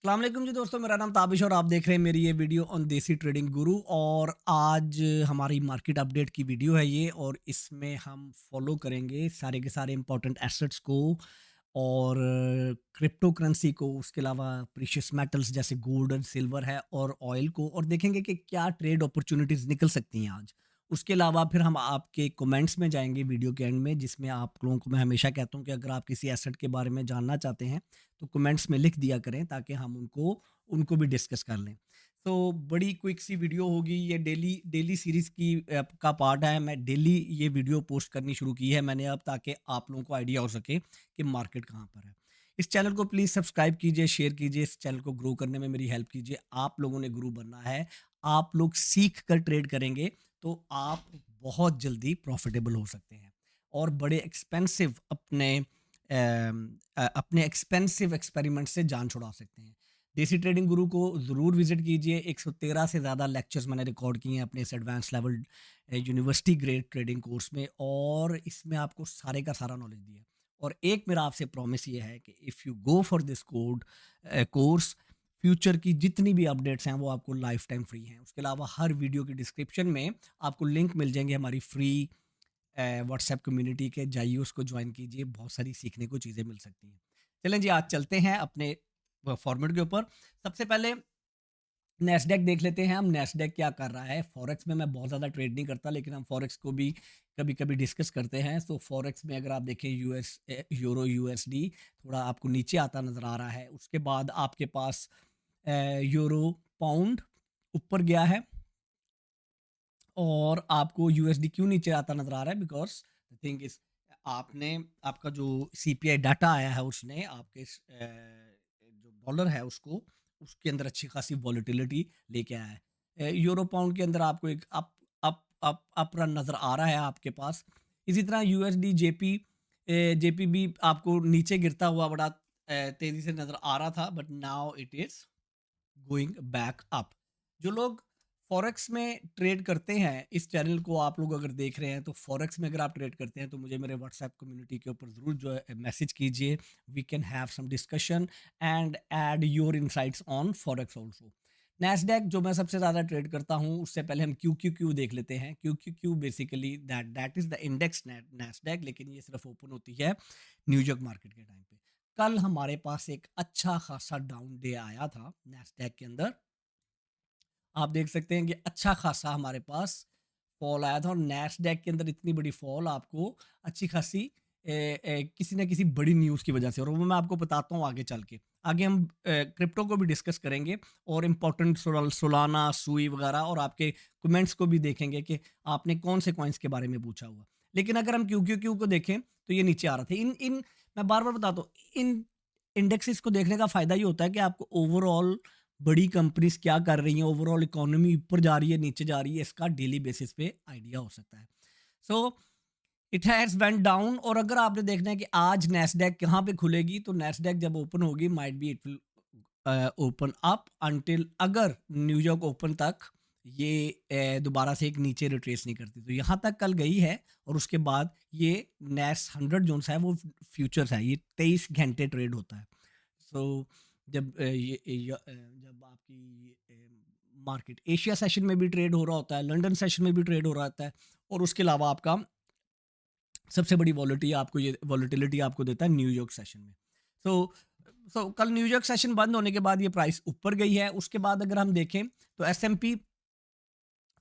अस्सलाम वालेकुम जी दोस्तों, मेरा नाम ताबिश और आप देख रहे हैं मेरी ये वीडियो ऑन देसी ट्रेडिंग गुरु। और आज हमारी मार्केट अपडेट की वीडियो है ये, और इसमें हम फॉलो करेंगे सारे के सारे इंपॉर्टेंट एसेट्स को और क्रिप्टो करेंसी को, उसके अलावा प्रीशियस मेटल्स जैसे गोल्ड एंड सिल्वर है और ऑयल को, और देखेंगे कि क्या ट्रेड अपॉर्चुनिटीज़ निकल सकती हैं आज। उसके अलावा फिर हम आपके कमेंट्स में जाएंगे वीडियो के एंड में, जिसमें आप लोगों को मैं हमेशा कहता हूँ कि अगर आप किसी एसेट के बारे में जानना चाहते हैं तो कमेंट्स में लिख दिया करें, ताकि हम उनको उनको भी डिस्कस कर लें। तो बड़ी क्विक सी वीडियो होगी ये, डेली डेली सीरीज़ की का पार्ट है। मैं डेली ये वीडियो पोस्ट करनी शुरू की है मैंने अब, ताकि आप लोगों को आइडिया हो सके कि मार्केट कहाँ पर है। इस चैनल को प्लीज़ सब्सक्राइब कीजिए, शेयर कीजिए, इस चैनल को ग्रो करने में मेरी हेल्प कीजिए। आप लोगों ने गुरु बनना है। आप लोग सीख कर ट्रेड करेंगे तो आप बहुत जल्दी प्रॉफिटेबल हो सकते हैं और बड़े एक्सपेंसिव अपने एक्सपेंसिव एक्सपेरिमेंट से जान छुड़ा सकते हैं। देसी ट्रेडिंग गुरु को ज़रूर विजिट कीजिए। 113 से ज़्यादा लेक्चर्स मैंने रिकॉर्ड किए हैं अपने इस advance level university grade trading course में, और इसमें आपको सारे का सारा नॉलेज दिया है। और एक मेरा आपसे प्रॉमिस ये है कि if you go for this course, future की जितनी भी अपडेट्स हैं वो आपको लाइफ टाइम फ्री हैं। उसके अलावा हर वीडियो की डिस्क्रिप्शन में आपको लिंक मिल जाएंगे हमारी फ्री व्हाट्सएप कम्युनिटी के। जाइए, उसको ज्वाइन कीजिए, बहुत सारी सीखने को चीज़ें मिल सकती हैं। चलें जी, आज चलते हैं अपने फॉर्मेट के ऊपर। सबसे पहले नैस्डैक देख लेते हैं हम, नैस्डैक क्या कर रहा है। फॉरेक्स में मैं बहुत ज़्यादा ट्रेड नहीं करता, लेकिन हम फॉरेक्स को भी कभी कभी डिस्कस करते हैं। तो फॉरेक्स में अगर आप देखें, यूरो यूएसडी थोड़ा आपको नीचे आता नज़र आ रहा है। उसके बाद आपके पास यूरो पाउंड ऊपर गया है, और आपको यूएसडी क्यों नीचे आता नज़र आ रहा है, बिकॉज़ द थिंग इज़, आपने आपका जो सीपीआई डाटा आया है उसने आपके जो डॉलर है उसको, उसके अंदर अच्छी खासी वॉलेटिलिटी लेके आया है। यूरो पाउंड के अंदर आपको एक अप रन नज़र आ रहा है आपके पास। इसी तरह यूएसडी जेपी भी आपको नीचे गिरता हुआ बड़ा तेज़ी से नज़र आ रहा था, but now it is going back up. जो लोग फॉरेक्स में ट्रेड करते हैं, इस चैनल को आप लोग अगर देख रहे हैं, तो फॉरेक्स में अगर आप ट्रेड करते हैं तो मुझे मेरे व्हाट्सएप कम्युनिटी के ऊपर ज़रूर जो है मैसेज कीजिए। We can have some discussion and add your insights on forex also. Nasdaq जो मैं सबसे ज़्यादा ट्रेड करता हूँ, उससे पहले हम क्यू क्यू क्यू देख लेते हैं। Q Q Q basically that that is the index Nasdaq, लेकिन ये सिर्फ ओपन होती है न्यूयॉर्क मार्केट के टाइम पे। कल हमारे पास एक अच्छा खासा डाउन डे आया था नैस्डैक के अंदर। आप देख सकते हैं कि अच्छा खासा हमारे पास फॉल आया था, और नैस्डैक के अंदर इतनी बड़ी फॉल आपको अच्छी खासी किसी न किसी बड़ी न्यूज़ की वजह से, और वो मैं आपको बताता हूँ आगे चल के। आगे हम क्रिप्टो को भी डिस्कस करेंगे, और इम्पोर्टेंट सोलाना, सुई वगैरह, और आपके कमेंट्स को भी देखेंगे कि आपने कौन से कॉइन्स के बारे में पूछा हुआ। लेकिन अगर हम क्यू क्यू क्यू को देखें तो ये नीचे आ रहा था। इन इन मैं बार बार बताता हूँ, इन इंडेक्सेस को देखने का फ़ायदा ये होता है कि आपको ओवरऑल बड़ी कंपनीज़ क्या कर रही हैं, ओवरऑल इकोनॉमी ऊपर जा रही है, नीचे जा रही है, इसका डेली बेसिस पे आइडिया हो सकता है। So it has went down, और अगर आपने देखना है कि आज नैस्डैक कहाँ पे खुलेगी, तो नैस्डैक जब ओपन होगी, might be it will open up until, अगर न्यूयॉर्क ओपन तक ये दोबारा से एक नीचे रिट्रेस नहीं करती, तो यहाँ तक कल गई है। और उसके बाद ये नैस 100 जोन है, वो फ्यूचर्स है, ये 23 घंटे ट्रेड होता है। सो जब आपकी मार्केट एशिया सेशन में भी ट्रेड हो रहा होता है, लंदन सेशन में भी ट्रेड हो रहा होता है, और उसके अलावा आपका सबसे बड़ी वॉलेटिलिटी आपको देता है न्यूयॉर्क सेशन में। सो कल न्यूयॉर्क सेशन बंद होने के बाद ये प्राइस ऊपर गई है। उसके बाद अगर हम देखें तो एसएमपी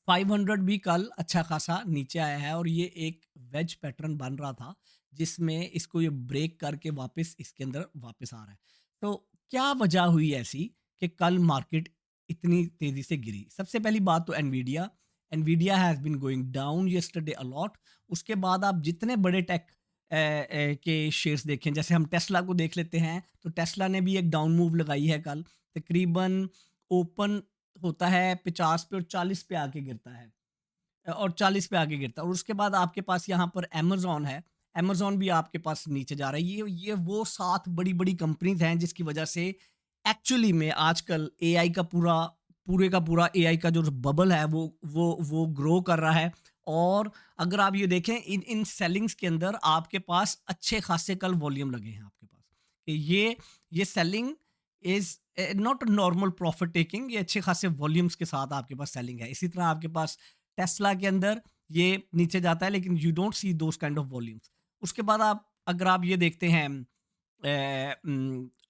500 भी कल अच्छा खासा नीचे आया है, और ये एक वेज पैटर्न बन रहा था, जिसमें इसको ये ब्रेक करके वापस इसके अंदर वापस आ रहा है। तो क्या वजह हुई ऐसी कि कल मार्केट इतनी तेजी से गिरी? सबसे पहली बात तो Nvidia, Nvidia has been going down yesterday a lot. उसके बाद आप जितने बड़े टेक के शेयर्स देखें, जैसे हम टेस्ला को देख लेते हैं, तो टेस्ला ने भी एक डाउन मूव लगाई है कल। तकरीबन ओपन होता है 50 पे और 40 पे आके गिरता है, और 40 पे आके गिरता है, और उसके बाद आपके पास यहाँ पर अमेज़न है। अमेज़न भी आपके पास नीचे जा रहा है। ये वो 7 बड़ी-बड़ी कंपनीज़ हैं जिसकी वजह से एक्चुअली में आजकल एआई का पूरे का पूरा एआई का जो बबल है वो ग्रो कर रहा है। और अगर आप ये देखें, इन इन सेलिंग्स के अंदर आपके पास अच्छे खासे कल वॉल्यूम लगे हैं आपके पास। कि ये selling is not normal profit taking, ये अच्छे खासे वॉल्यूम्स के साथ आपके पास सेलिंग है। इसी तरह आपके पास टेस्ला के अंदर ये नीचे जाता है, लेकिन you don't see those kind of volumes. उसके बाद आप अगर आप ये देखते हैं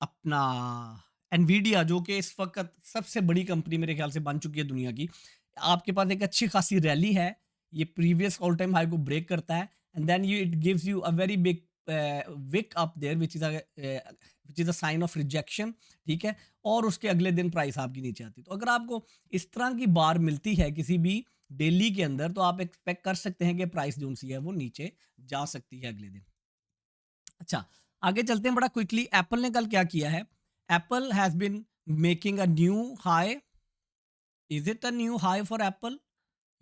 अपना एनवीडिया, जो कि इस वक्त सबसे बड़ी कंपनी मेरे ख्याल से बन चुकी है दुनिया की, आपके पास एक अच्छी खासी रैली है, ये प्रीवियस ऑल टाइम हाई को ब्रेक करता है, and then you it gives you a very big wick up there which is a sign of rejection, ठीक है। और उसके अगले दिन प्राइस आपकी नीचे आती है। तो अगर आपको इस तरह की बार मिलती है किसी भी डेली के अंदर, तो आप एक्सपेक्ट कर सकते हैं कि प्राइस जो सी है वो नीचे जा सकती है अगले दिन। अच्छा, आगे चलते हैं बड़ा क्विकली। एप्पल ने कल क्या किया है? Apple has been making a new high. Is it a new high for Apple?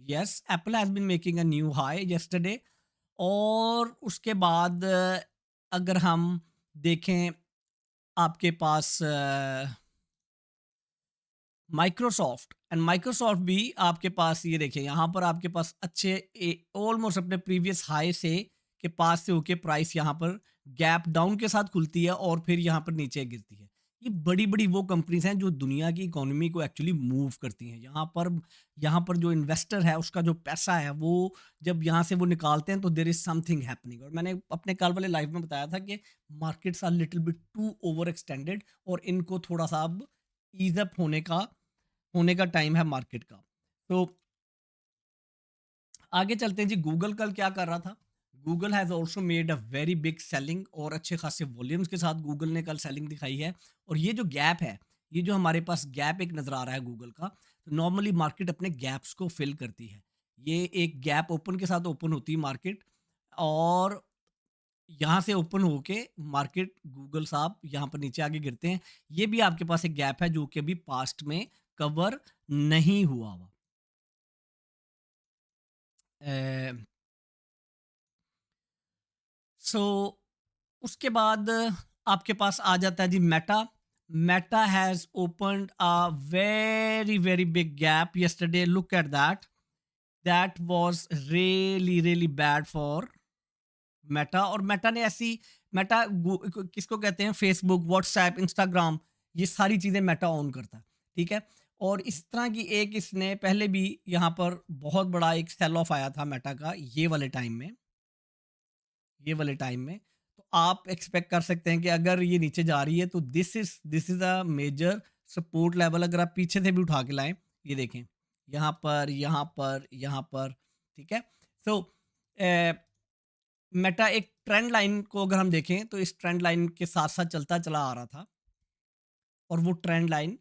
Yes, Apple has been making a new high yesterday. और उसके बाद अगर हम देखें आपके पास माइक्रोसॉफ्ट, एंड माइक्रोसॉफ्ट भी आपके पास ये देखिए यहाँ पर आपके पास अच्छे ऑलमोस्ट अपने प्रीवियस हाई से के पास से होके प्राइस यहाँ पर गैप डाउन के साथ खुलती है और फिर यहाँ पर नीचे गिरती है। ये बड़ी बड़ी वो कंपनीज हैं जो दुनिया की इकोनॉमी को एक्चुअली मूव करती हैं। यहाँ पर जो इन्वेस्टर है उसका जो पैसा है वो जब यहाँ से वो निकालते हैं तो देर इज समथिंग हैपनिंग। और मैंने अपने कल वाले लाइव में बताया था कि markets are little bit too over extended और इनको थोड़ा सा अब ईज अप होने का टाइम है मार्केट का। तो आगे चलते हैं जी। गूगल कल क्या कर रहा था? Google has also made a very big selling और अच्छे खासे वॉल्यूम्स के साथ गूगल ने कल सेलिंग दिखाई है। और ये जो गैप है, ये जो हमारे पास गैप एक नज़र आ रहा है गूगल का, तो नॉर्मली मार्केट अपने गैप्स को फिल करती है। ये एक गैप ओपन के साथ ओपन होती है मार्केट, और यहाँ से ओपन होके मार्केट गूगल साहब यहाँ पर नीचे आगे गिरते हैं। ये भी आपके पास एक गैप है जो कि अभी पास्ट में कवर नहीं हुआ हुआ। सो उसके बाद आपके पास आ जाता है जी Meta. Meta has opened a very very big gap yesterday. Look at that, that was really really bad for Meta. और मेटा ने ऐसी मेटा किसको कहते हैं? फेसबुक, व्हाट्सएप, इंस्टाग्राम, ये सारी चीज़ें मेटा ऑन करता है, ठीक है। और इस तरह की एक इसने पहले भी यहाँ पर बहुत बड़ा एक सेल ऑफ आया था मेटा का ये वाले टाइम में। तो आप एक्सपेक्ट कर सकते हैं कि अगर ये नीचे जा रही है तो this is a major support level. अगर आप पीछे से भी उठा के लाएं, ये देखें यहाँ पर, ठीक है। सो मेटा एक ट्रेंड लाइन को अगर हम देखें तो इस ट्रेंड लाइन के साथ साथ चलता चला आ रहा था, और वो ट्रेंड लाइन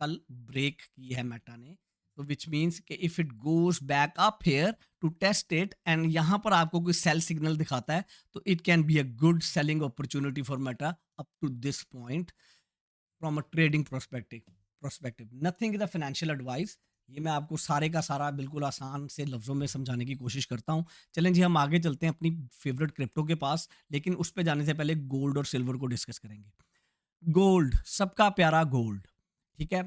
कल ब्रेक की है मेटा ने। तो विच मीन्स कि if it goes back up here to test it and यहाँ पर आपको कोई सेल सिग्नल दिखाता है, तो it can be a good selling opportunity for Meta up to this point from a trading prospective. Nothing is a financial advice. ये मैं आपको सारे का सारा बिल्कुल आसान से लफ्ज़ों में समझाने की कोशिश करता हूँ। चलें जी, हम आगे चलते हैं अपनी फेवरेट क्रिप्टो के पास, लेकिन उस पे जाने से पहले गोल्ड और सिल्वर को डिस्कस करेंगे। गोल्ड, सबका प्यारा गोल्ड, ठीक है।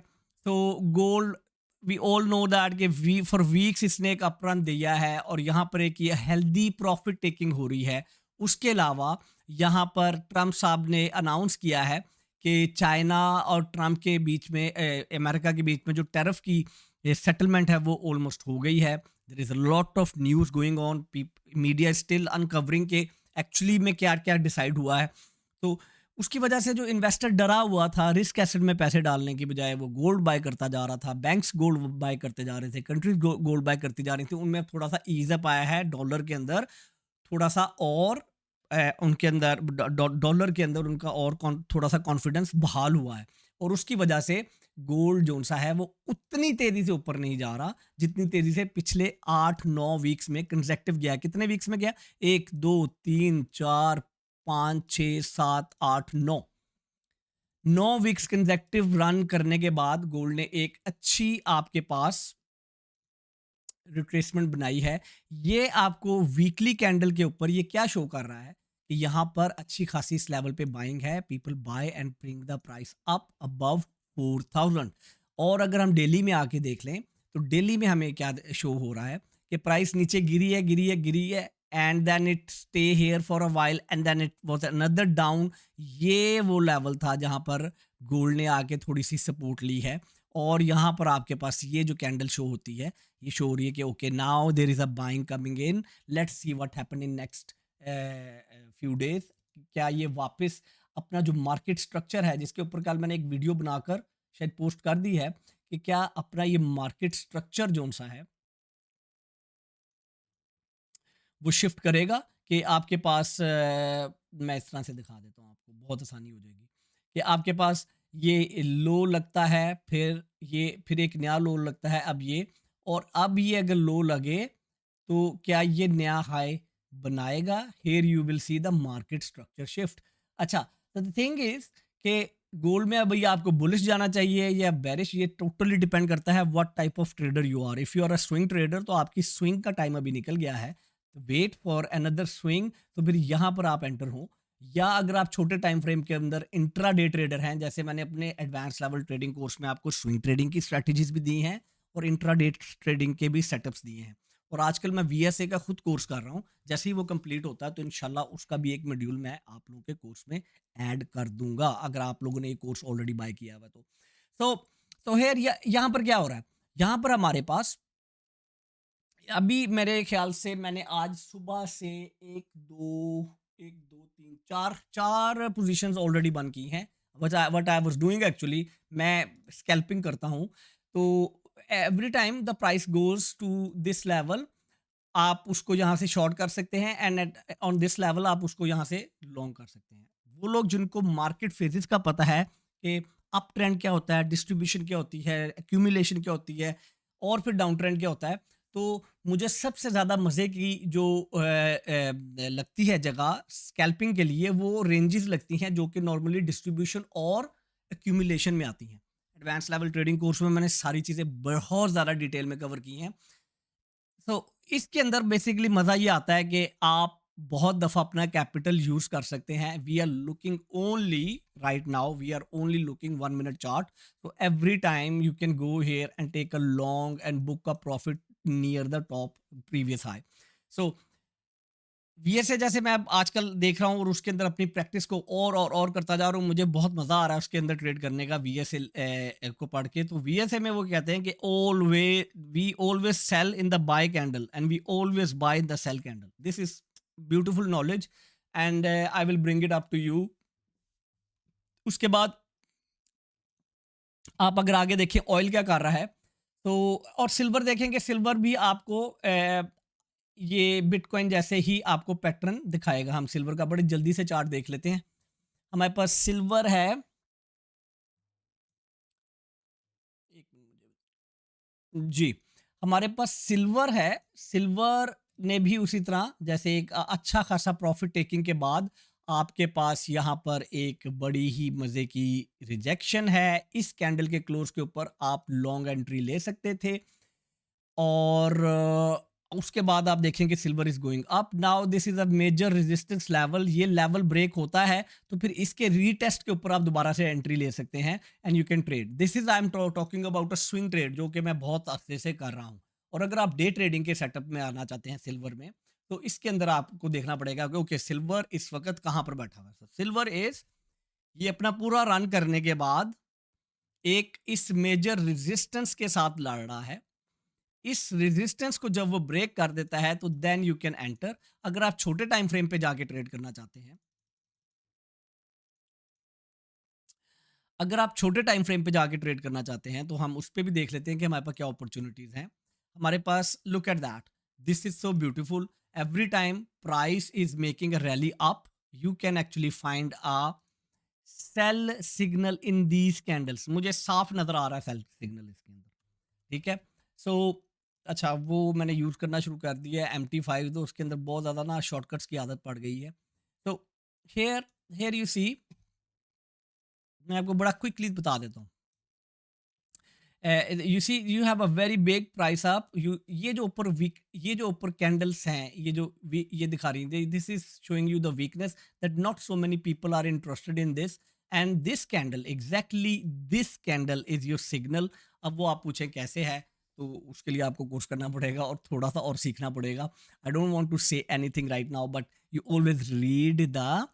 तो gold, we all know that कि वी फॉर वीक्स इसने एक अप रन दिया है और यहाँ पर एक ये हेल्दी प्रॉफिट टेकिंग हो रही है। उसके अलावा यहाँ पर ट्रम्प साहब ने अनाउंस किया है कि चाइना और ट्रम्प के बीच में अमेरिका के बीच में जो टैरिफ की सेटलमेंट है वो ऑलमोस्ट हो गई है। There is a lot of news going on, media still uncovering के एक्चुअली में क्या क्या डिसाइड हुआ है। तो उसकी वजह से जो इन्वेस्टर डरा हुआ था, रिस्क एसेट में पैसे डालने की बजाय वो गोल्ड बाय करता जा रहा था। बैंक्स गोल्ड बाय करते जा रहे थे, कंट्रीज गोल्ड बाय करती जा रही थी। उनमें थोड़ा सा ईज अप आया है डॉलर के अंदर, थोड़ा सा और उनके अंदर डॉलर के अंदर उनका और थोड़ा सा कॉन्फिडेंस बहाल हुआ है। और उसकी वजह से गोल्ड जो सा है वो उतनी तेजी से ऊपर नहीं जा रहा जितनी तेजी से पिछले 8-9 वीक्स में कंसेक्टिव गया। कितने वीक्स में गया? 1, 2, 3, 4, 5, 6, 7, 8, 9 9 वीक्स कंसेक्टिव रन करने के बाद गोल्ड ने एक अच्छी आपके पास रिट्रेसमेंट बनाई है। ये आपको वीकली कैंडल के ऊपर ये क्या शो कर रहा है कि यहाँ पर अच्छी खासी इस लेवल पे बाइंग है। People buy and bring the price up above 4000। और अगर हम डेली में आके देख लें तो डेली में हमें क्या शो हो रहा है कि प्राइस नीचे गिरी है and then it stay here for a while and then it was another down. ये वो लेवल था जहाँ पर गोल्ड ने आके थोड़ी सी सपोर्ट ली है और यहाँ पर आपके पास ये जो कैंडल शो होती है, ये शो हो रही है कि okay now there is a buying coming in, let's see what happen in next few days. क्या ये वापस अपना जो मार्केट स्ट्रक्चर है, जिसके ऊपर कल मैंने एक वीडियो बनाकर शायद पोस्ट कर दी है, कि क्या अपना ये मार्केट स्ट्रक्चर जो सा है वो शिफ्ट करेगा, कि आपके पास मैं इस तरह से दिखा देता हूँ आपको, बहुत आसानी हो जाएगी। कि आपके पास ये लो लगता है, फिर एक नया लो लगता है अब ये, और अब ये अगर लो लगे तो क्या ये नया हाई बनाएगा? Here you will see the market structure shift. अच्छा, द थिंग इज कि गोल्ड में अब ये आपको बुलिश जाना चाहिए या बेरिश, ये टोटली डिपेंड करता है what type of trader you are. If you are a swing trader तो आपकी स्विंग का टाइम अभी निकल गया है, वेट फॉर अनदर स्विंग, तो फिर यहाँ पर आप एंटर हो। या अगर आप छोटे टाइम फ्रेम के अंदर इंट्रा डे ट्रेडर हैं, जैसे मैंने अपने एडवांस लेवल ट्रेडिंग कोर्स में आपको स्विंग ट्रेडिंग की स्ट्रेटजीज भी दी हैं और इंट्रा डे ट्रेडिंग के भी सेटअप्स दिए हैं। और आजकल मैं वीएसए का खुद कोर्स कर रहा हूँ, जैसे ही वो कंप्लीट होता है तो इंशाल्लाह उसका भी एक मॉड्यूल मैं आप लोगों के कोर्स में ऐड कर दूंगा, अगर आप लोगों ने ये कोर्स ऑलरेडी बाय किया हुआ तो। सो हेयर यहाँ पर क्या हो रहा है, यहाँ पर हमारे पास अभी मेरे ख्याल से मैंने आज सुबह से एक दो तीन चार चार पोजीशंस ऑलरेडी बन की हैं। What I was doing actually, मैं स्कैल्पिंग करता हूँ, तो every time the price goes to this level, आप उसको यहाँ से शॉर्ट कर सकते हैं, एंड ऑन दिस लेवल आप उसको यहाँ से लॉन्ग कर सकते हैं। वो लोग जिनको मार्केट फेजेस का पता है कि अप ट्रेंड क्या होता है, डिस्ट्रीब्यूशन क्या होती है, एक्यूमुलेशन क्या होती है, और फिर डाउन ट्रेंड क्या होता है, तो मुझे सबसे ज़्यादा मज़े की जो लगती है जगह स्कैल्पिंग के लिए, वो रेंजेस लगती हैं जो कि नॉर्मली डिस्ट्रीब्यूशन और एक्यूमुलेशन में आती हैं। एडवांस लेवल ट्रेडिंग कोर्स में मैंने सारी चीज़ें बहुत ज़्यादा डिटेल में कवर की हैं। तो इसके अंदर बेसिकली मजा ये आता है कि आप बहुत दफा अपना कैपिटल यूज कर सकते हैं। We are looking only right now, we are only looking 1 minute chart, तो every time you can go here and take a long and book a profit near the top previous high. So VSA जैसे मैं अब आजकल देख रहा हूँ और उसके अंदर अपनी प्रैक्टिस को और करता जा रहा हूँ, मुझे बहुत मजा आ रहा है उसके अंदर ट्रेड करने का वीएसए को पढ़ के। तो वीएसए में वो कहते हैं कि we always sell in the buy candle and we always buy in the sell candle. This is beautiful knowledge and I will bring it up to you. उसके बाद आप अगर आगे देखें ऑयल क्या कर रहा है, तो और सिल्वर देखेंगे, सिल्वर भी आपको ये बिटकॉइन जैसे ही आपको पैटर्न दिखाएगा। हम सिल्वर का बड़े जल्दी से चार्ट देख लेते हैं। हमारे पास सिल्वर है, एक मिनट जी, हमारे पास सिल्वर है। सिल्वर ने भी उसी तरह जैसे एक अच्छा खासा प्रॉफिट टेकिंग के बाद आपके पास यहाँ पर एक बड़ी ही मज़े की रिजेक्शन है। इस कैंडल के क्लोज के ऊपर आप लॉन्ग एंट्री ले सकते थे, और उसके बाद आप देखेंगे silver is going up. Now this is a major resistance level, ये लेवल ब्रेक होता है तो फिर इसके रीटेस्ट के ऊपर आप दोबारा से एंट्री ले सकते हैं and you can trade. This is I am talking about a swing trade, जो कि मैं बहुत अरसे से कर रहा हूँ। और अगर आप डे ट्रेडिंग के सेटअप में आना चाहते हैं सिल्वर में, तो इसके अंदर आपको देखना पड़ेगा कि ओके सिल्वर इस वक्त कहाँ पर बैठा हुआ है। सिल्वर इज, ये अपना पूरा रन करने के बाद एक इस मेजर रेजिस्टेंस के साथ लड़ रहा है। इस रेजिस्टेंस को जब वो ब्रेक कर देता है तो देन यू कैन एंटर। अगर आप छोटे टाइम फ्रेम पे जाके ट्रेड करना चाहते हैं, अगर आप छोटे टाइम फ्रेम पे जाके ट्रेड करना चाहते हैं, तो हम उस पे भी देख लेते हैं कि हमारे पास क्या अपॉर्चुनिटीज हैं। हमारे पास look at that, this is so beautiful. Every time price is making a rally up, you can actually find a sell signal in these candles. मुझे साफ नजर आ रहा है सेल सिग्नल इसके अंदर, ठीक है। सो अच्छा, वो मैंने यूज़ करना शुरू कर दिया है MT5, तो उसके अंदर बहुत ज़्यादा ना शॉर्टकट्स की आदत पड़ गई है। तो हेयर हेयर यू सी, मैं आपको बड़ा क्विकली बता देता हूँ। You see you have a very big price up, you ये जो ऊपर कैंडल्स हैं, ये दिखा रही हैं, this is showing you the weakness that not so many people are interested in this, and this candle, exactly this candle is your signal. अब वो आप पूछें कैसे है, तो उसके लिए आपको कोर्स करना पड़ेगा और थोड़ा सा और सीखना पड़ेगा। I don't want to say anything right now, but you always read the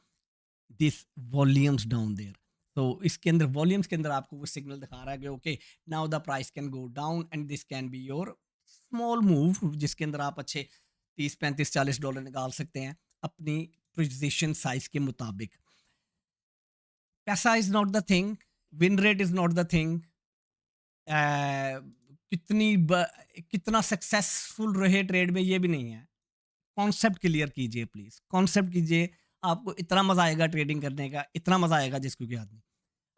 this volumes down there. तो इसके अंदर वॉल्यूम्स के अंदर आपको वो सिग्नल दिखा रहा है कि okay, now the price can go down and this can be your small move, जिसके अंदर आप अच्छे 30 35 40 डॉलर निकाल सकते हैं अपनी पोजीशन साइज के मुताबिक। पैसा is not the thing, win rate is not the thing, कितना सक्सेसफुल रहे ट्रेड में ये भी नहीं है। कॉन्सेप्ट क्लियर कीजिए प्लीज, कॉन्सेप्ट कीजिए, आपको इतना मजा आएगा ट्रेडिंग करने का, इतना मजा आएगा जिसको कि आदमी।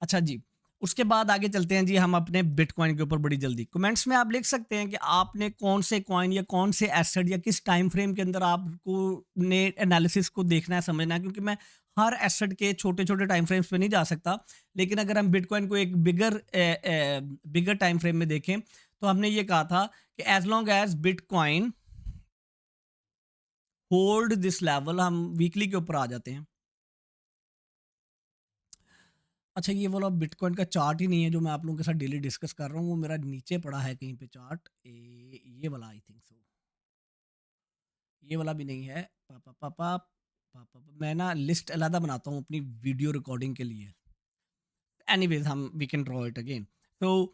अच्छा जी, उसके बाद आगे चलते हैं जी हम अपने बिटकॉइन के ऊपर बड़ी जल्दी। कमेंट्स में आप लिख सकते हैं कि आपने कौन से कॉइन या कौन से एसेट या किस टाइम फ्रेम के अंदर आपको ने एनालिसिस को देखना है, समझना है, क्योंकि मैं हर एसेट के छोटे छोटे टाइम फ्रेम्स पे नहीं जा सकता। लेकिन अगर हम बिटकॉइन को एक बिगर टाइम फ्रेम में देखें तो हमने ये कहा था कि as long as bitcoin hold this level, हम वीकली के ऊपर आ जाते हैं। अच्छा, ये वाला बिटकॉइन का चार्ट ही नहीं है जो मैं आप लोगों के साथ डेली डिस्कस कर रहा हूँ, वो मेरा नीचे पड़ा है कहीं पे चार्ट, ये वाला आई थिंक सो, ये वाला भी नहीं है। पापा पापा पापा मैं ना लिस्ट अलग बनाता हूँ अपनी वीडियो रिकॉर्डिंग के लिए। एनीवेज हम we can draw it again. तो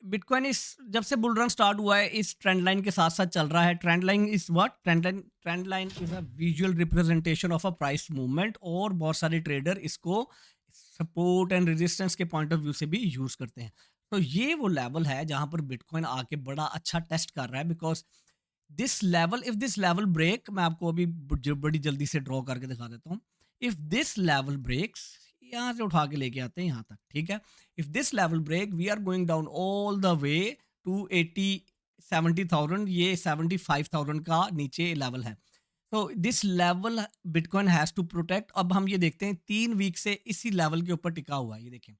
बिटकॉइन इस जब से बुल रन स्टार्ट हुआ है इस ट्रेंड लाइन के साथ साथ चल रहा है। Trend line is what, trend line is a visual representation of a price movement, और बहुत सारे ट्रेडर इसको सपोर्ट एंड रेजिस्टेंस के पॉइंट ऑफ व्यू से भी यूज करते हैं। तो ये वो लेवल है जहां पर बिटकॉइन आके बड़ा अच्छा टेस्ट कर रहा है, because this level, if this level break, मैं आपको अभी बड़ी जल्दी से ड्रॉ करके दिखा देता हूँ। इफ दिस लेवल ब्रेक्स, यहाँ से उठा के लेके आते हैं यहाँ तक, ठीक है। If this level break we are going down all the way to 70,000, ये 75,000 का नीचे लेवल है। तो this level bitcoin has to protect. अब हम ये देखते हैं 3 वीक से इसी लेवल के ऊपर टिका हुआ है, ये देखें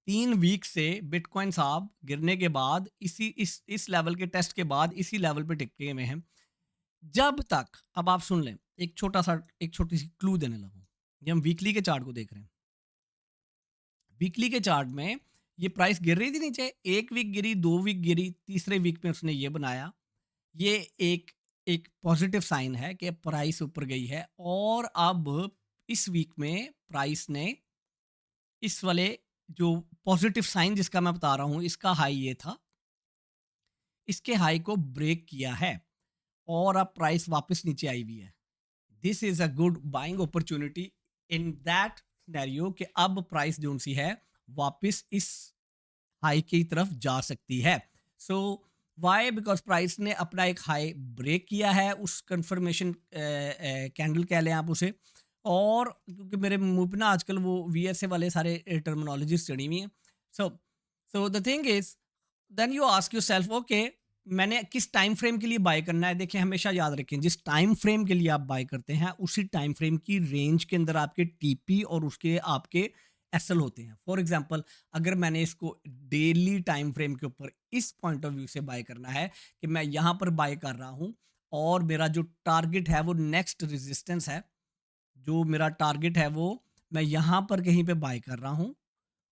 3 वीक से बिटकॉइन साहब गिरने के बाद इस लेवल के टेस्ट के बाद इसी लेवल पे टिके हुए हैं जब तक। अब आप सुन लें, एक छोटी सी क्लू देने लगा। ये हम वीकली के चार्ट को देख रहे हैं। वीकली के चार्ट में ये प्राइस गिर रही थी नीचे, 1 वीक गिरी, 2 वीक गिरी, तीसरे वीक में उसने ये बनाया। ये एक एक पॉजिटिव साइन है कि प्राइस ऊपर गई है। और अब इस वीक में प्राइस ने इस वाले जो पॉजिटिव साइन जिसका मैं बता रहा हूं, इसका हाई ये था, इसके हाई को ब्रेक किया है और अब प्राइस वापस नीचे आई हुई है। This is a good buying opportunity in that scenario कि अब प्राइस जो सी है वापस इस हाई की तरफ जा सकती है। सो वाई, बिकॉज प्राइस ने अपना एक हाई ब्रेक किया है, उस कंफर्मेशन कैंडल कह लें आप उसे। और क्योंकि मेरे मुंह पे ना आजकल वो वीएसए वाले सारे टर्मिनोलॉजीज चढ़ी हुई हैं। So so the thing is, then you ask yourself, okay मैंने किस टाइम फ्रेम के लिए बाय करना है। देखिए हमेशा याद रखें, जिस टाइम फ्रेम के लिए आप बाय करते हैं उसी टाइम फ्रेम की रेंज के अंदर आपके टीपी और उसके आपके एसएल होते हैं। फॉर एग्जांपल, अगर मैंने इसको डेली टाइम फ्रेम के ऊपर इस पॉइंट ऑफ व्यू से बाय करना है कि मैं यहाँ पर बाय कर रहा हूँ और मेरा जो टारगेट है वो नेक्स्ट रेजिस्टेंस है, जो मेरा टारगेट है वो मैं यहाँ पर कहीं पे बाय कर रहा हूँ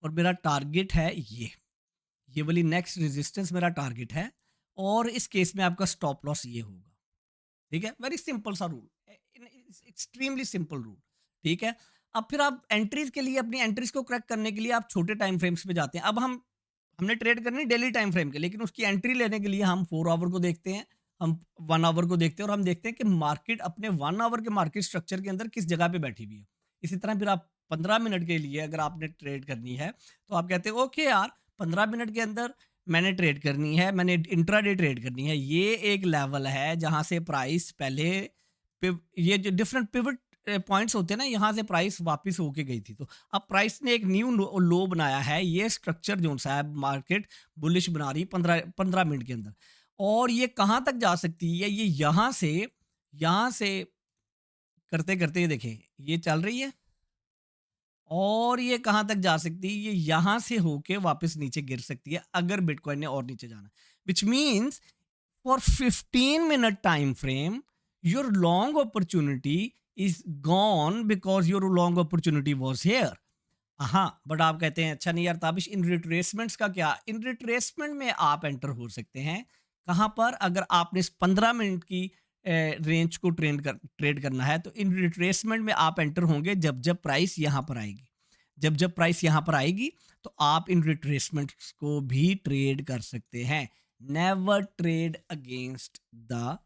और मेरा टारगेट है ये वाली नेक्स्ट रेजिस्टेंस मेरा टारगेट है, और इस केस में आपका स्टॉप लॉस ये होगा। ठीक है, वेरी सिंपल सा रूल, एक्सट्रीमली सिंपल रूल। ठीक है, अब फिर आप एंट्रीज के लिए, अपनी एंट्रीज को क्रैक करने के लिए आप छोटे टाइम फ्रेम्स पे जाते हैं। अब हमने ट्रेड करनी डेली टाइम फ्रेम के, लेकिन उसकी एंट्री लेने के लिए हम 4 आवर को देखते हैं, हम 1 आवर को देखते हैं, और हम देखते हैं कि मार्केट अपने 1 आवर के मार्केट स्ट्रक्चर के अंदर किस जगह पे बैठी हुई है। इसी तरह फिर आप 15 मिनट के लिए अगर आपने ट्रेड करनी है तो आप कहते हैं ओके यार 15 मिनट के अंदर मैंने ट्रेड करनी है, मैंने इंट्राडे ट्रेड करनी है। ये एक लेवल है जहां से प्राइस पहले ये जो डिफरेंट पिवट पॉइंट्स होते हैं ना, यहाँ से प्राइस वापस होके गई थी। तो अब प्राइस ने एक न्यू लो बनाया है। ये स्ट्रक्चर जो सा है मार्केट बुलिश बना रही 15 मिनट के अंदर, और ये कहाँ तक जा सकती है, ये यहाँ से करते करते ये देखें ये चल रही है, और ये कहाँ तक जा सकती है, ये यहाँ से होके वापस नीचे गिर सकती है अगर बिटकॉइन ने और नीचे जाना। Which means for 15 minute time frame your long opportunity is gone because your long opportunity was here. हाँ, बट आप कहते हैं अच्छा नहीं यार ताबिश, इन रिट्रेसमेंट्स का क्या? इन रिट्रेसमेंट में आप एंटर हो सकते हैं कहाँ पर, अगर आपने इस 15 मिनट की रेंज को ट्रेड करना है तो इन रिट्रेसमेंट में आप एंटर होंगे जब जब प्राइस यहाँ पर आएगी। जब जब प्राइस यहाँ पर आएगी तो आप इन रिट्रेसमेंट्स को भी ट्रेड कर सकते हैं। Never trade against the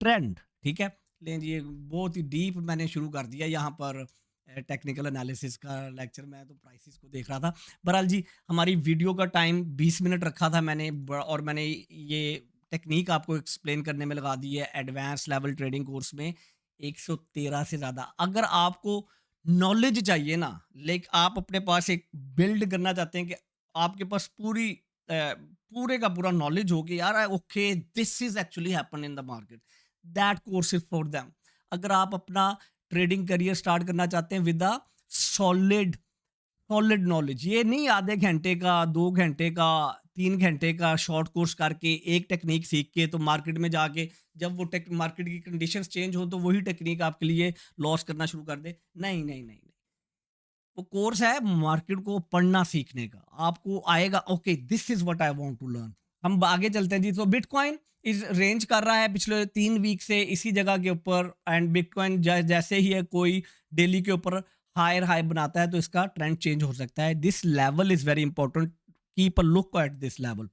trend, ठीक है। लेकिन ये बहुत ही डीप मैंने शुरू कर दिया यहाँ पर टेक्निकल एनालिसिस का लेक्चर। मैं तो प्राइसेस को देख रहा था। बहरहाल जी, हमारी वीडियो का टाइम 20 मिनट रखा था मैंने, और मैंने ये टेक्निक आपको एक्सप्लेन करने में लगा दी है एडवांस लेवल ट्रेडिंग कोर्स में 113 से ज़्यादा। अगर आपको नॉलेज चाहिए ना, लाइक आप अपने पास एक बिल्ड करना चाहते हैं कि आपके पास पूरे का पूरा नॉलेज हो कि यार okay this is actually happen in the market, that course is for them. अगर आप अपना ट्रेडिंग करियर स्टार्ट करना चाहते हैं with a solid solid knowledge, ये नहीं आधे घंटे का, 2 घंटे का, 3 घंटे का शॉर्ट कोर्स करके एक टेक्निक सीख के तो मार्केट में जाके जब वो मार्केट की कंडीशंस चेंज हो तो वही टेक्निक आपके लिए लॉस करना शुरू कर दे। नहीं नहीं नहीं नहीं, वो कोर्स है मार्केट को पढ़ना सीखने का। आपको आएगा okay this is what I want to learn. हम आगे चलते हैं जी। तो बिटकॉइन इस रेंज कर रहा है पिछले 3 वीक से इसी जगह के ऊपर, एंड बिटकॉइन जैसे ही है कोई डेली के ऊपर हायर हाई बनाता है तो इसका ट्रेंड चेंज हो सकता है। This level is very important, keep a look at this level.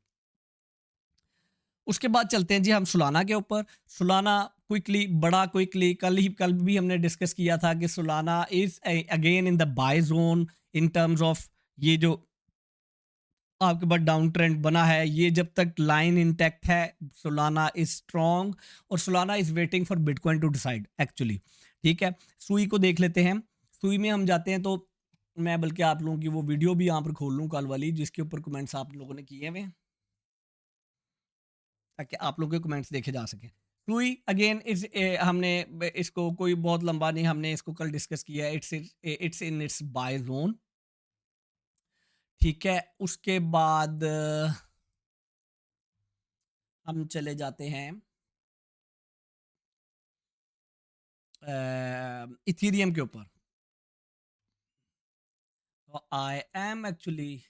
उसके बाद चलते हैं जी हम सुलाना के ऊपर। सुलाना क्विकली कल भी हमने डिस्कस किया था कि Solana is again in the buy zone in terms of ये जो आपके पास डाउन ट्रेंड बना है, ये जब तक लाइन इंटैक्ट है सुलाना इज स्ट्रॉन्ग, और Solana is waiting for Bitcoin to decide actually, ठीक है। सुई को देख लेते हैं। सुई में हम जाते हैं तो मैं बल्कि आप लोगों की वो वीडियो भी यहाँ पर खोल लूँ कल वाली, जिसके ऊपर कमेंट्स आप लोगों ने किए हुए, ताकि आप लोगों के कमेंट्स देखे जा सके। सुई अगेन हमने इसको कोई बहुत लंबा नहीं, हमने इसको कल डिस्कस किया है। It's in its buy zone, ठीक है। उसके बाद हम चले जाते हैं इथीरियम के ऊपर। तो I am actually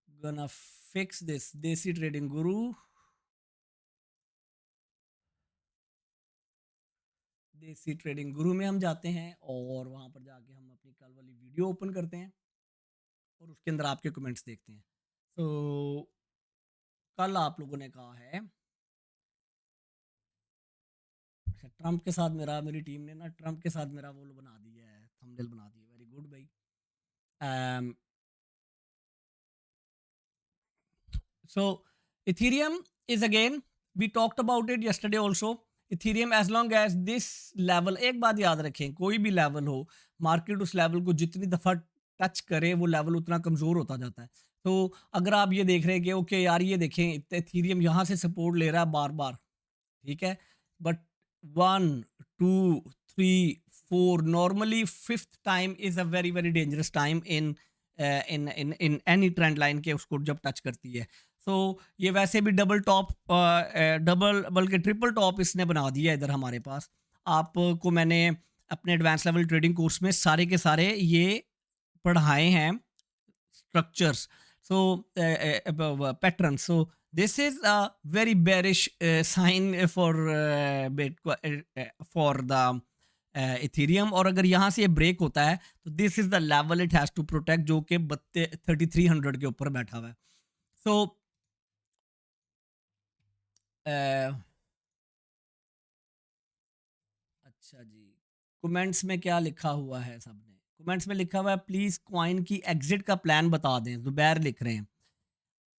gonna fix this देसी ट्रेडिंग गुरु। देसी ट्रेडिंग गुरु में हम जाते हैं और वहां पर जाके हम अपनी कल वाली वीडियो ओपन करते हैं और उसके अंदर आपके कमेंट्स देखते हैं। तो कल आप लोगों ने कहा है, अच्छा ट्रम्प के साथ मेरी टीम ने ना ट्रम्प के साथ मेरा वो बना दिया है, थंबनेल बना दिया, वेरी गुड भाई। So Ethereum is again, we talked about it yesterday also. Ethereum as long as this level, एक बात याद रखें, कोई भी लेवल हो, मार्केट उस लेवल को जितनी दफ़ा टच करे वो लेवल उतना कमज़ोर होता जाता है। तो अगर आप ये देख रहे हैं कि ओके यार ये देखें इथेरियम यहाँ से सपोर्ट ले रहा है बार बार, ठीक है, but 1 2 3 4 normally fifth time is a very very dangerous time in in any trend line के उसको जब टच करती है। तो ये वैसे भी डबल टॉप, डबल बल्कि ट्रिपल टॉप इसने बना दिया है इधर हमारे पास। आपको मैंने अपने एडवांस लेवल ट्रेडिंग कोर्स में सारे के सारे ये पढ़ाए हैं structures, so patterns. So this is a very bearish sign for Bitcoin, for the Ethereum, और अगर यहाँ से ये ब्रेक होता है तो this is the level it has to protect, जो कि 3300 के ऊपर बैठा हुआ है। सो अच्छा जी, कमेंट्स में क्या लिखा हुआ है? सबने कमेंट्स में लिखा हुआ है प्लीज कॉइन की एग्जिट का प्लान बता दें। जुबैर लिख रहे हैं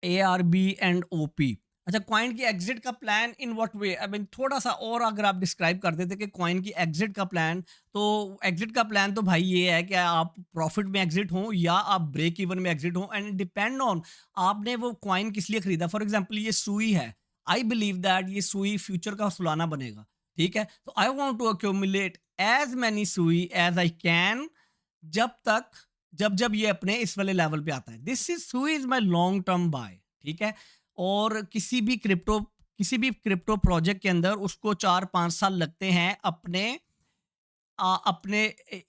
ARB एंड OP। अच्छा, कॉइन की एग्जिट का plan in what way? I mean थोड़ा सा और अगर आप डिस्क्राइब कर देते कि कॉइन की एग्जिट का प्लान, तो एग्जिट का प्लान तो भाई ये है कि आप प्रॉफिट में एग्जिट हो या आप ब्रेक इवन में एग्जिट हो, एंड डिपेंड ऑन आपने वो कॉइन किस लिए खरीदा। फॉर एग्जाम्पल ये सुई है, आई बिलीव दैट ये सुई फ्यूचर का सुलाना बनेगा, ठीक है। तो I want to accumulate as many Sui as I can, जब जब ये अपने इस वाले लेवल पे आता है। दिस इज सुई is my long term by, ठीक है। और किसी भी क्रिप्टो प्रोजेक्ट के अंदर उसको 4-5 साल लगते हैं अपने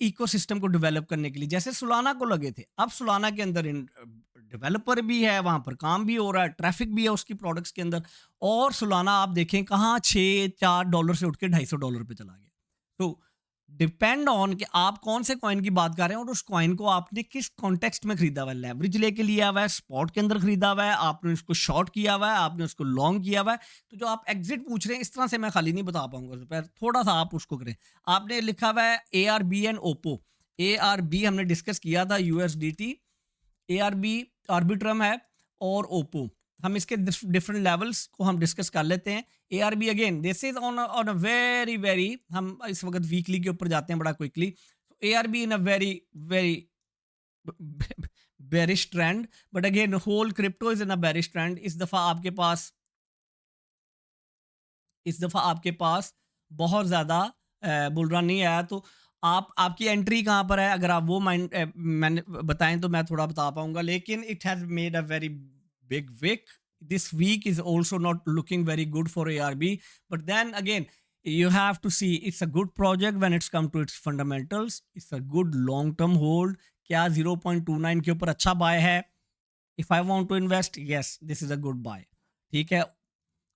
इकोसिस्टम को डेवलप करने के लिए, जैसे सुलाना को लगे थे। अब सुलाना के अंदर डेवलपर भी है, वहां पर काम भी हो रहा है, ट्रैफिक भी है उसकी प्रोडक्ट्स के अंदर, और सुलाना आप देखें कहाँ $4 से उठ के $250 पे चला गया। तो डिपेंड ऑन कि आप कौन से कॉइन की बात कर रहे हैं और उस कॉइन को आपने किस कॉन्टेक्स्ट में खरीदा हुआ है। लेवरेज लेके लिया हुआ है, स्पॉट के अंदर खरीदा हुआ है, आपने उसको शॉर्ट किया हुआ है, आपने उसको लॉन्ग किया हुआ है। तो जो आप एग्जिट पूछ रहे हैं, इस तरह से मैं खाली नहीं बता पाऊंगा उस पर, थोड़ा सा आप उसको करें। आपने लिखा हुआ है ARB एंड ओप्पो। ARB हमने डिस्कस किया था, USDT। ARB आर्बिट्रम है, और ओप्पो। हम इसके डिफरेंट लेवल्स को हम डिस्कस कर लेते हैं। ARB again this is on a very very, हम इस वक्त वीकली के ऊपर जाते हैं बड़ा quickly. ARB in a very very bearish trend, but again whole crypto is in a bearish trend. इस दफा आपके पास बहुत ज्यादा बुल रन नहीं आया। तो आपकी एंट्री कहाँ पर है, अगर आप वो मैंने बताएं तो मैं थोड़ा बता पाऊंगा। लेकिन it has made a very big wick. This week is also not looking very good for ARB, but then again you have to see it's a good project when it's come to its fundamentals. It's a good long term hold। क्या 0.29 के ऊपर अच्छा buy है? If I want to invest, yes this is a good buy. ठीक है।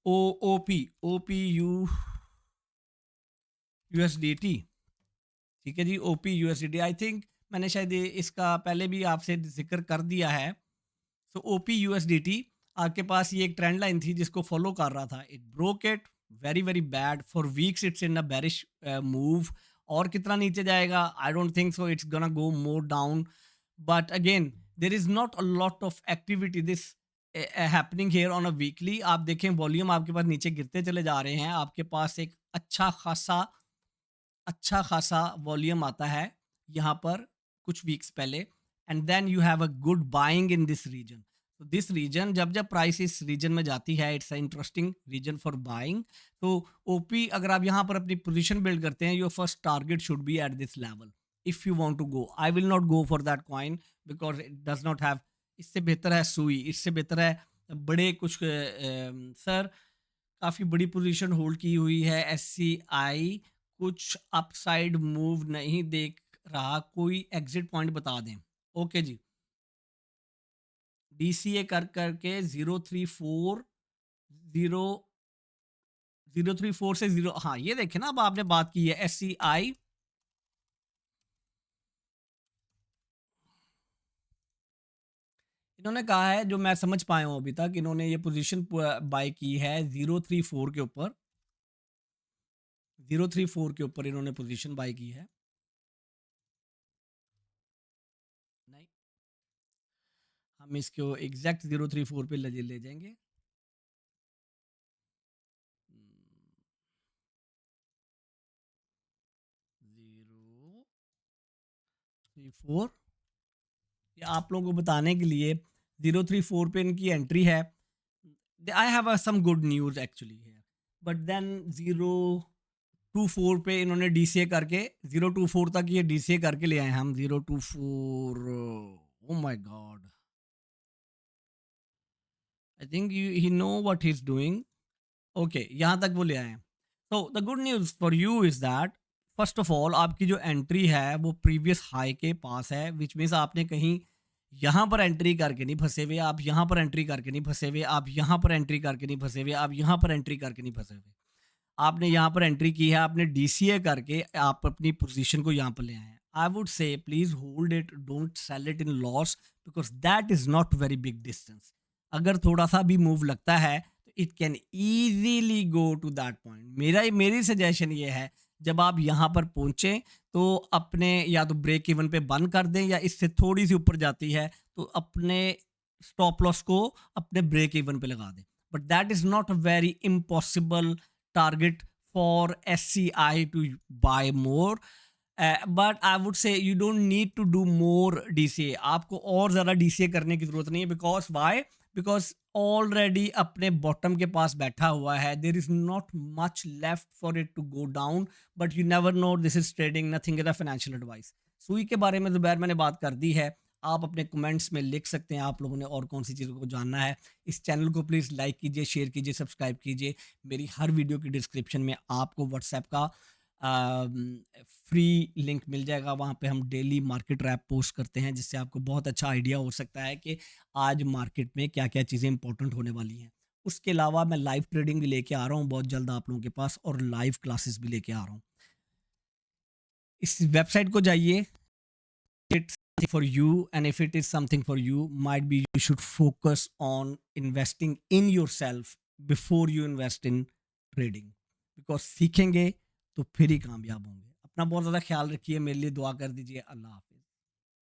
OP USDT। ठीक है जी, OP USDT आई थिंक मैंने शायद इसका पहले भी आपसे जिक्र कर दिया है। सो OP USDT आपके पास ये एक ट्रेंड लाइन थी जिसको फॉलो कर रहा था। It broke it, very very bad for weeks. It's in a bearish move. और कितना नीचे जाएगा? I don't think so it's gonna go more down. But again there is not a lot of activity this happening here on a weekly. आप देखें volume आपके पास नीचे गिरते चले जा रहे हैं। आपके पास एक अच्छा खासा वॉल्यूम आता है यहाँ पर कुछ वीक्स पहले, and then you have a good buying in this region. तो दिस रीजन, जब जब प्राइस इस रीजन में जाती है, it's a interesting region for buying. तो OP अगर आप यहाँ पर अपनी पोजीशन बिल्ड करते हैं, your first target should be at this level if you want to go. I will not go for that coin because it does not have. इससे बेहतर है सुई, इससे बेहतर है बड़े कुछ सर काफ़ी बड़ी पोजीशन होल्ड की हुई है। SCI कुछ अपसाइड मूव नहीं देख रहा, कोई एग्जिट पॉइंट बता दें। ओके जी, DCA कर करके 034 से 0, हाँ ये देखें ना, अब आपने बात की है SCI। इन्होंने कहा है, जो मैं समझ पाया हूँ अभी तक, इन्होंने ये पोजीशन बाय की है 034 के ऊपर। 034 के ऊपर इन्होंने पोजीशन बाय की है। नहीं, हम इसको एग्जैक्ट 034 पे ले जाएंगे। 034, ये आप लोगों को बताने के लिए 034 पे इनकी एंट्री है। I have some good news actually है, बट देन 024 पे इन्होंने DCA करके 024 तक ये DCA करके ले आए। हम 024, oh my God, I think he know what he is doing. Okay, यहाँ तक वो ले आए हैं। तो the good news for you is that first of all आपकी जो एंट्री है वो प्रीवियस हाई के पास है, विच मीन्स आपने कहीं यहाँ पर एंट्री करके नहीं फंसे हुए, आप यहाँ पर एंट्री करके नहीं फंसे हुए, आप यहाँ पर एंट्री करके नहीं फंसे हुए, आप यहाँ पर एंट्री करके नहीं फंसे हुए। आपने यहाँ पर एंट्री की है, आपने DCA करके आप अपनी पोजीशन को यहाँ पर ले आए हैं। I would say please hold it, don't sell it in loss, because that is not very big distance. अगर थोड़ा सा भी मूव लगता है तो it can easily go to that point. मेरी सजेशन ये है, जब आप यहाँ पर पहुंचे तो अपने या तो ब्रेक इवन पे बंद कर दें, या इससे थोड़ी सी ऊपर जाती है तो अपने स्टॉप लॉस को अपने ब्रेक इवन पे लगा दें। But that is not a very impossible target for SCI to buy more, but I would say you don't need to do more DCA। आपको और ज़्यादा DCA करने की ज़रूरत नहीं है। Because why? बिकॉज ऑलरेडी अपने बॉटम के पास बैठा हुआ है। There is not much left for it to go down, but you never know, this is trading, nothing is a financial advice. सुई के बारे में ज़ुबैर मैंने बात कर दी है। आप अपने कमेंट्स में लिख सकते हैं आप लोगों ने और कौन सी चीज़ों को जानना है। इस चैनल को प्लीज़ लाइक कीजिए, शेयर कीजिए, सब्सक्राइब कीजिए। मेरी हर वीडियो की डिस्क्रिप्शन में आपको व्हाट्सएप का फ्री लिंक मिल जाएगा। वहाँ पे हम डेली मार्केट रैप पोस्ट करते हैं, जिससे आपको बहुत अच्छा आइडिया हो सकता है कि आज मार्केट में क्या क्या चीज़ें इंपॉर्टेंट होने वाली हैं। उसके अलावा मैं लाइव ट्रेडिंग भी लेके आ रहा हूँ बहुत जल्द आप लोगों के पास, और लाइव क्लासेस भी लेके आ रहा हूँ। इस वेबसाइट को जाइए, it's for you, and if it is something for you, might be you should focus on investing in yourself before you invest in trading, because सीखेंगे तो फिर ही कामयाब होंगे। अपना बहुत ज़्यादा ख्याल रखिए, मेरे लिए दुआ कर दीजिए। अल्लाह हाफ़िज़।